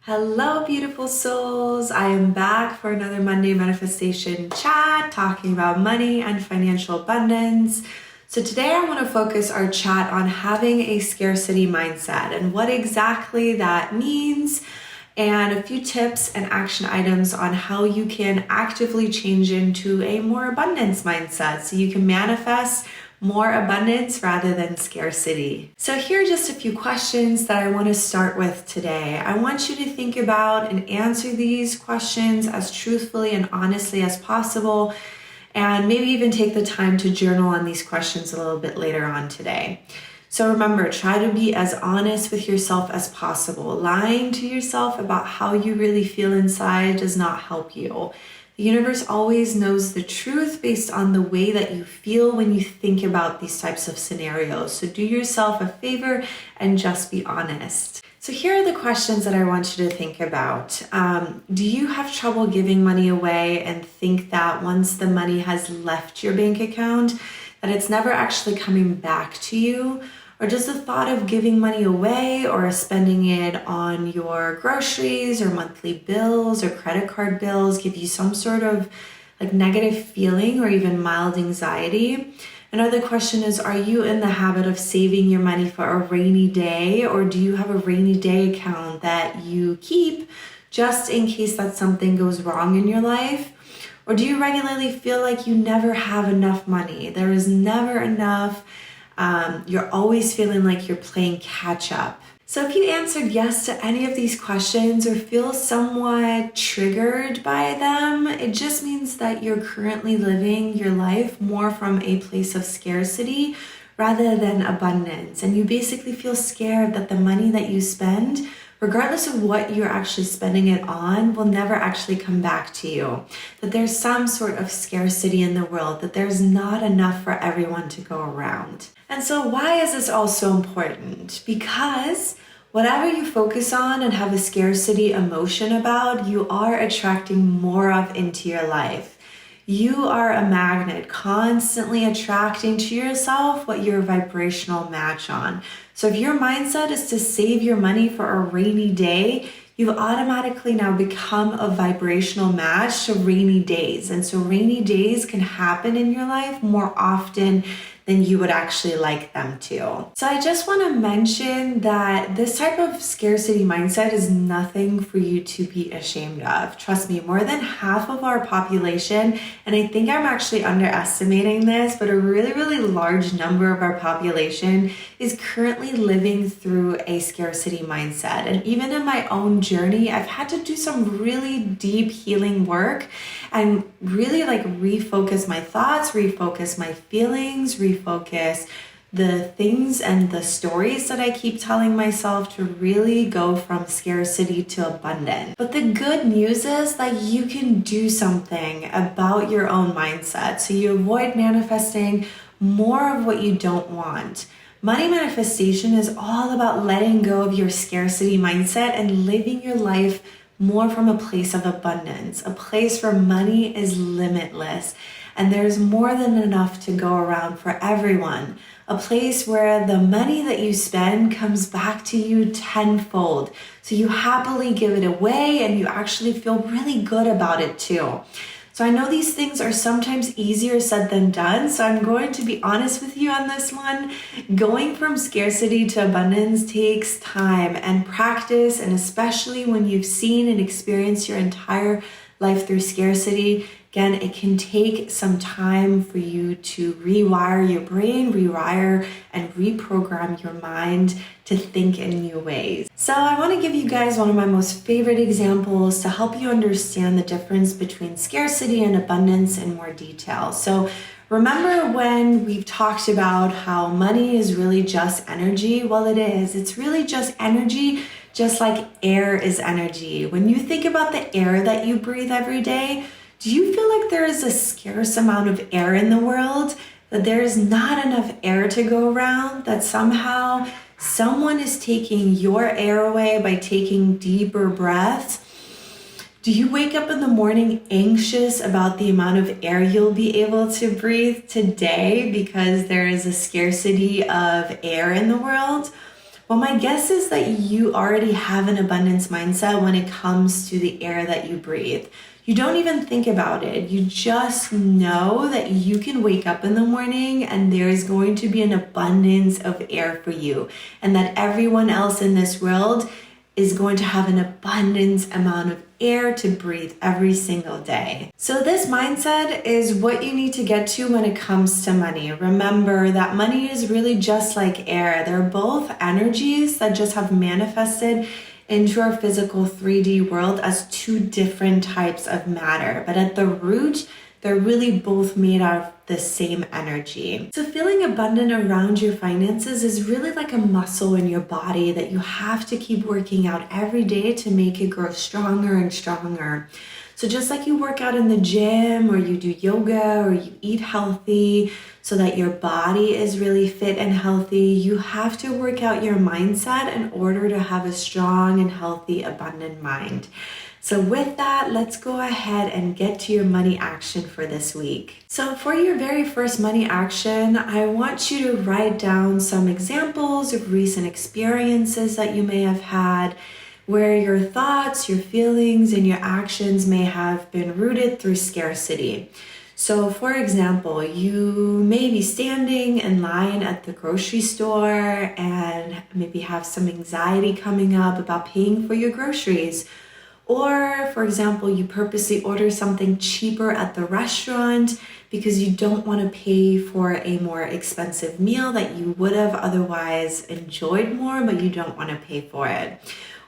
Hello, beautiful souls. I am back for another Monday manifestation chat talking about money and financial abundance. So today I want to focus our chat on having a scarcity mindset and what exactly that means, and a few tips and action items on how you can actively change into a more abundance mindset so you can manifest more abundance rather than scarcity. So here are just a few questions that I want to start with today. I want you to think about and answer these questions as truthfully and honestly as possible, and maybe even take the time to journal on these questions a little bit later on today. So remember, try to be as honest with yourself as possible. Lying to yourself about how you really feel inside does not help you. The universe always knows the truth based on the way that you feel when you think about these types of scenarios. So do yourself a favor and just be honest. So here are the questions that I want you to think about. Do you have trouble giving money away and think that once the money has left your bank account, that it's never actually coming back to you? Or does the thought of giving money away or spending it on your groceries or monthly bills or credit card bills give you some sort of negative feeling or even mild anxiety? Another question is, are you in the habit of saving your money for a rainy day, or do you have a rainy day account that you keep just in case that something goes wrong in your life? Or do you regularly feel like you never have enough money? There is never enough. You're always feeling like you're playing catch up. So if you answered yes to any of these questions or feel somewhat triggered by them, it just means that you're currently living your life more from a place of scarcity rather than abundance. And you basically feel scared that the money that you spend, regardless of what you're actually spending it on, will never actually come back to you. That there's some sort of scarcity in the world, that there's not enough for everyone to go around. And so why is this all so important? Because whatever you focus on and have a scarcity emotion about, you are attracting more of into your life. You are a magnet, constantly attracting to yourself what you're a vibrational match on. So if your mindset is to save your money for a rainy day, you've automatically now become a vibrational match to rainy days. And so rainy days can happen in your life more often than you would actually like them to. So I just want to mention that this type of scarcity mindset is nothing for you to be ashamed of. Trust me, more than half of our population, and I think I'm actually underestimating this, but a really, really large number of our population is currently living through a scarcity mindset. And even in my own journey, I've had to do some really deep healing work and really refocus my thoughts, refocus my feelings, refocus the things and the stories that I keep telling myself to really go from scarcity to abundance. But the good news is that you can do something about your own mindset so you avoid manifesting more of what you don't want. Money manifestation is all about letting go of your scarcity mindset and living your life more from a place of abundance, a place where money is limitless and there's more than enough to go around for everyone. A place where the money that you spend comes back to you tenfold. So you happily give it away and you actually feel really good about it too. So I know these things are sometimes easier said than done, so I'm going to be honest with you on this one. Going from scarcity to abundance takes time and practice, and especially when you've seen and experienced your entire life through scarcity, again, it can take some time for you to rewire your brain, rewire and reprogram your mind to think in new ways. So I want to give you guys one of my most favorite examples to help you understand the difference between scarcity and abundance in more detail. So remember when we've talked about how money is really just energy? Well, it is. It's really just energy, just like air is energy. When you think about the air that you breathe every day, do you feel like there is a scarce amount of air in the world? That there is not enough air to go around? That somehow someone is taking your air away by taking deeper breaths? Do you wake up in the morning anxious about the amount of air you'll be able to breathe today because there is a scarcity of air in the world? Well, my guess is that you already have an abundance mindset when it comes to the air that you breathe. You don't even think about it. You just know that you can wake up in the morning and there is going to be an abundance of air for you, and that everyone else in this world is going to have an abundance amount of air to breathe every single day. So this mindset is what you need to get to when it comes to money. Remember that money is really just like air. They're both energies that just have manifested into our physical 3D world as two different types of matter. But at the root, they're really both made out of the same energy. So feeling abundant around your finances is really like a muscle in your body that you have to keep working out every day to make it grow stronger and stronger. So just like you work out in the gym, or you do yoga, or you eat healthy so that your body is really fit and healthy, you have to work out your mindset in order to have a strong and healthy, abundant mind. So with that, let's go ahead and get to your money action for this week. So for your very first money action, I want you to write down some examples of recent experiences that you may have had, where your thoughts, your feelings, and your actions may have been rooted through scarcity. So for example, you may be standing in line at the grocery store and maybe have some anxiety coming up about paying for your groceries. Or, for example, you purposely order something cheaper at the restaurant because you don't want to pay for a more expensive meal that you would have otherwise enjoyed more, but you don't want to pay for it.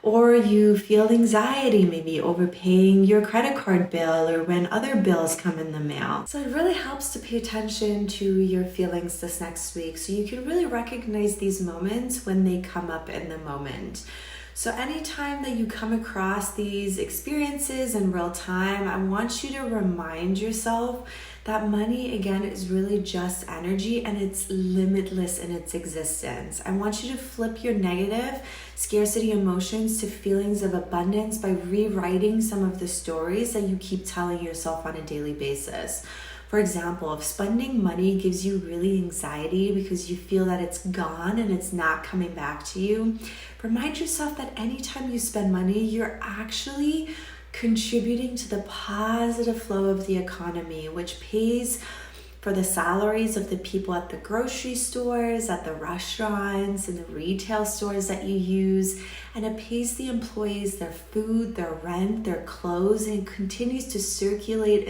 Or you feel anxiety, maybe overpaying your credit card bill or when other bills come in the mail. So it really helps to pay attention to your feelings this next week so you can really recognize these moments when they come up in the moment. So anytime that you come across these experiences in real time, I want you to remind yourself that money, again, is really just energy and it's limitless in its existence. I want you to flip your negative scarcity emotions to feelings of abundance by rewriting some of the stories that you keep telling yourself on a daily basis. For example, if spending money gives you really anxiety because you feel that it's gone and it's not coming back to you, remind yourself that anytime you spend money, you're actually contributing to the positive flow of the economy, which pays for the salaries of the people at the grocery stores, at the restaurants, and the retail stores that you use, and it pays the employees their food, their rent, their clothes, and it continues to circulate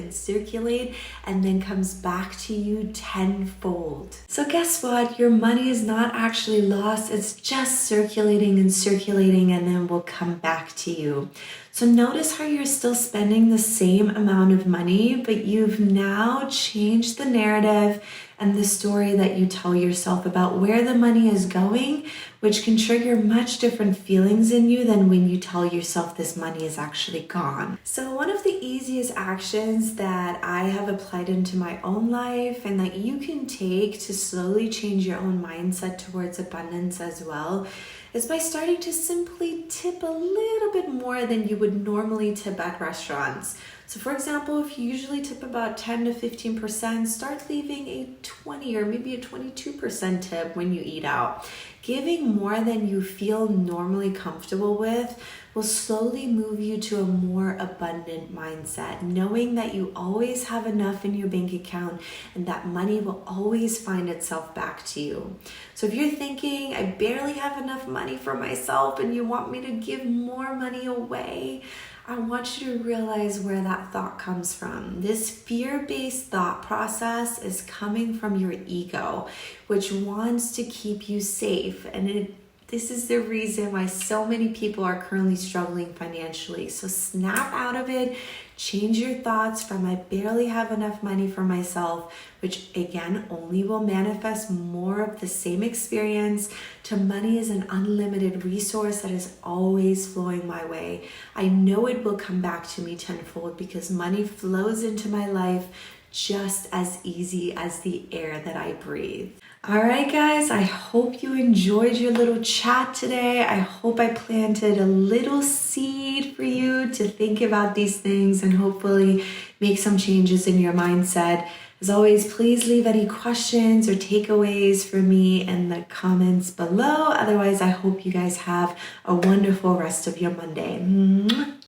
and then comes back to you tenfold. So guess what? Your money is not actually lost, it's just circulating and then will come back to you. So notice how you're still spending the same amount of money, but you've now changed the narrative and the story that you tell yourself about where the money is going, which can trigger much different feelings in you than when you tell yourself this money is actually gone. So one of the easiest actions that I have applied into my own life and that you can take to slowly change your own mindset towards abundance as well is by starting to simply tip a little bit more than you would normally tip at restaurants. So for example, if you usually tip about 10 to 15%, start leaving a 20 or maybe a 22% tip when you eat out. Giving more than you feel normally comfortable with will slowly move you to a more abundant mindset, knowing that you always have enough in your bank account and that money will always find itself back to you. So if you're thinking, I barely have enough money for myself and you want me to give more money away, I want you to realize where that thought comes from. This fear-based thought process is coming from your ego, which wants to keep you safe. And this is the reason why so many people are currently struggling financially. So snap out of it, change your thoughts from I barely have enough money for myself, which again only will manifest more of the same experience, to money is an unlimited resource that is always flowing my way. I know it will come back to me tenfold because money flows into my life just as easy as the air that I breathe. All right, guys, I hope you enjoyed your little chat today. I hope I planted a little seed for you to think about these things and hopefully make some changes in your mindset. As always, please leave any questions or takeaways for me in the comments below. Otherwise, I hope you guys have a wonderful rest of your Monday.